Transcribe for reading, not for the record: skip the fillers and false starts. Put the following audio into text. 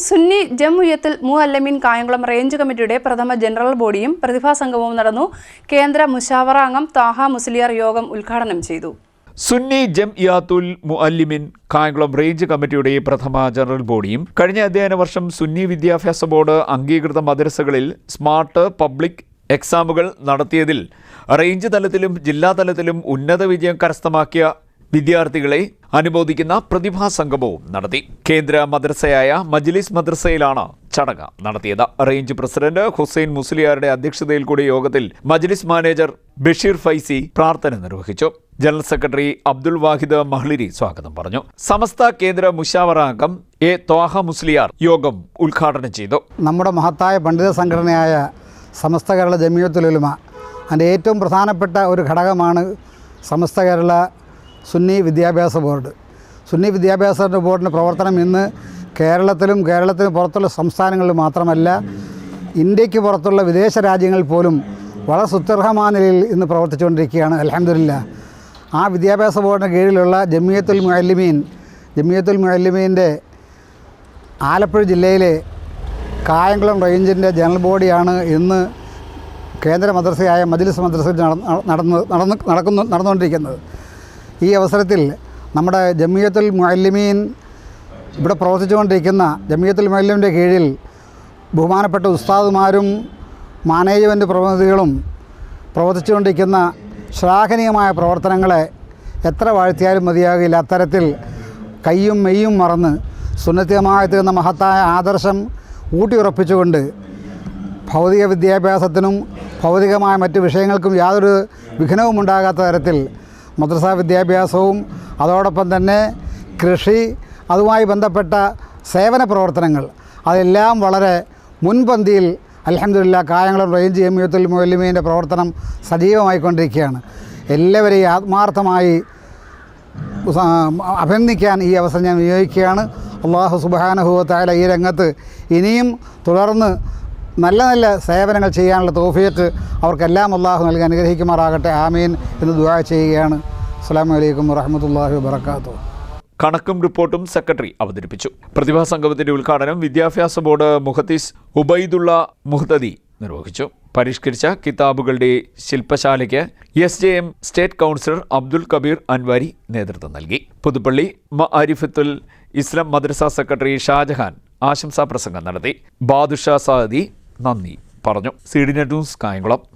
Sunni Jamiyyathul Muallimeen Kayamkulam range കമ്മിറ്റിയുടെ പ്രഥമ general ബോഡിയും പ്രതിഭാസംഗമവും നടന്നു. കേന്ദ്ര മുശാവറ അംഗം താഹ മുസ്ലിയാർ യോഗം ഉദ്ഘാടനം ചെയ്തു. സുന്നി ജംഇയ്യത്തുൽ മുഅല്ലിമീൻ കായംകുളം റേഞ്ച് കമ്മിറ്റിയുടെ പ്രഥമ ജനറൽ ബോഡിയും കഴിഞ്ഞ അധ്യയന വർഷം സുന്നി വിദ്യാഭ്യാസ ബോർഡ് അംഗീകൃത മദ്രസകളിൽ സ്മാർട്ട് പബ്ലിക് എക്സാമുകൾ നടത്തിയതിൽ റേഞ്ച് തലത്തിലും ജില്ലാ തലത്തിലും ഉന്നത വിജയം കരസ്ഥമാക്കിയ വിദ്യാർത്ഥികളെ അനുമോദിക്കുന്ന പ്രതിഭാസംഗമവും നടത്തി. കേന്ദ്ര മദ്രസയായ മജ്ലിസ് മദ്രസയിലാണ് ചടങ്ങ് നടത്തിയത്. റേഞ്ച് പ്രസിഡന്റ് ഹുസൈൻ മുസ്ലിയാരുടെ അധ്യക്ഷതയിൽ കൂടിയ യോഗത്തിൽ മജ്ലിസ് മാനേജർ ബഷീർ ഫൈസി പ്രാർത്ഥന നിർവഹിച്ചു. ജനറൽ സെക്രട്ടറി അബ്ദുൽ വാഹിദ് മഹ്ലിരി സ്വാഗതം പറഞ്ഞു. സമസ്ത കേന്ദ്ര മുശാവറ അംഗം എ ത്വാഹ മുസ്ലിയാർ യോഗം ഉദ്ഘാടനം ചെയ്തു. നമ്മുടെ മഹത്തായ പണ്ഡിത സംഘടനയായ സമസ്ത കേരള ജംഇയ്യത്തുൽ ഉലമ അതിൻ്റെ ഏറ്റവും പ്രധാനപ്പെട്ട ഒരു ഘടകമാണ് സമസ്ത കേരള സുന്നി വിദ്യാഭ്യാസ ബോർഡ്. സുന്നി വിദ്യാഭ്യാസ ബോർഡിൻ്റെ പ്രവർത്തനം ഇന്ന് കേരളത്തിലും പുറത്തുള്ള സംസ്ഥാനങ്ങളിൽ മാത്രമല്ല, ഇന്ത്യക്ക് പുറത്തുള്ള വിദേശ രാജ്യങ്ങളിൽ പോലും വളരെ സുത്യർഹമായ നിലയിൽ ഇന്ന് പ്രവർത്തിച്ചുകൊണ്ടിരിക്കുകയാണ്. അൽഹംദുലില്ലാ. ആ വിദ്യാഭ്യാസ ബോർഡിന് കീഴിലുള്ള ജംഇയ്യത്തുൽ മുഅല്ലിമീൻ്റെ ആലപ്പുഴ ജില്ലയിലെ കായംകുളം റേഞ്ചിൻ്റെ ജനറൽ ബോഡിയാണ് ഇന്ന് കേന്ദ്ര മദ്രസയായ മജ്ലിസ് മദ്രസയിൽ നടന്നുകൊണ്ടിരിക്കുന്നത്. ഈ അവസരത്തിൽ നമ്മുടെ ജംഇയ്യത്തുൽ മുഅല്ലിമീൻ ഇവിടെ പ്രവർത്തിച്ചുകൊണ്ടിരിക്കുന്ന ജംഇയ്യത്തുൽ മുഅല്ലിമിൻ്റെ കീഴിൽ ബഹുമാനപ്പെട്ട ഉസ്താദുമാരും മാനേജ്മെൻറ്റ് പ്രതിനിധികളും പ്രവർത്തിച്ചുകൊണ്ടിരിക്കുന്ന ശ്ലാഘനീയമായ പ്രവർത്തനങ്ങളെ എത്ര വാഴ്ത്തിയാലും മതിയാകില്ല. അത്തരത്തിൽ കയ്യും മെയ്യും മറന്ന് സുന്നത്ത് ജമാഅത്ത് എന്ന മഹത്തായ ആദർശം ഊട്ടിയുറപ്പിച്ചുകൊണ്ട് ഭൗതിക വിദ്യാഭ്യാസത്തിനും ഭൗതികമായ മറ്റ് വിഷയങ്ങൾക്കും യാതൊരു വിഘ്നവും ഉണ്ടാകാത്ത തരത്തിൽ മദ്രസ വിദ്യാഭ്യാസവും അതോടൊപ്പം തന്നെ കൃഷി, അതുമായി ബന്ധപ്പെട്ട സേവന പ്രവർത്തനങ്ങൾ അതെല്ലാം വളരെ മുൻപന്തിയിൽ അൽഹംദുലില്ലാ കായംകുളം റേഞ്ച് ജംഇയ്യത്തുൽ മുഅല്ലിമീൻ്റെ പ്രവർത്തനം സജീവമായിക്കൊണ്ടിരിക്കുകയാണ്. എല്ലാവരെയും ആത്മാർത്ഥമായി അഭിനന്ദിക്കാൻ ഈ അവസരം ഞാൻ വിനിയോഗിക്കുകയാണ്. അല്ലാഹു സുബ്ഹാനഹു വ തആല ഈ രംഗത്ത് ഇനിയും തുടർന്ന് നല്ല നല്ല സേവനങ്ങൾ ചെയ്യാനുള്ള തൗഫീഖ് അവർക്കെല്ലാം അല്ലാഹു നൽകി അനുഗ്രഹിക്കുമാറാകട്ടെ. ആമീൻ എന്ന് ദുആ ചെയ്യുകയാണ്. അസ്സലാമു അലൈക്കും വറഹ്മത്തുള്ളാഹി വബറകാതുഹു. കണക്കും റിപ്പോർട്ടും സെക്രട്ടറി അവതരിപ്പിച്ചു. പ്രതിഭാസംഗമത്തിന്റെ ഉദ്ഘാടനം വിദ്യാഭ്യാസ ബോർഡ് മുഹദ്ദിസ് ഉബൈദുള്ള മുഹ്തദി നിർവഹിച്ചു. പരിഷ്കരിച്ച കിതാബുകളുടെ ശില്പശാലയ്ക്ക് SJM state councillor Abdul Kabeer Anvari നേതൃത്വം നൽകി. പുതുപ്പള്ളി മഅരിഫത്തുൽ ഇസ്ലാം മദ്രസ സെക്രട്ടറി ഷാജഹാൻ ആശംസാ പ്രസംഗം നടത്തി. ബാദുഷാ സാദി നന്ദി പറഞ്ഞു. CDNet news Kayamkulam.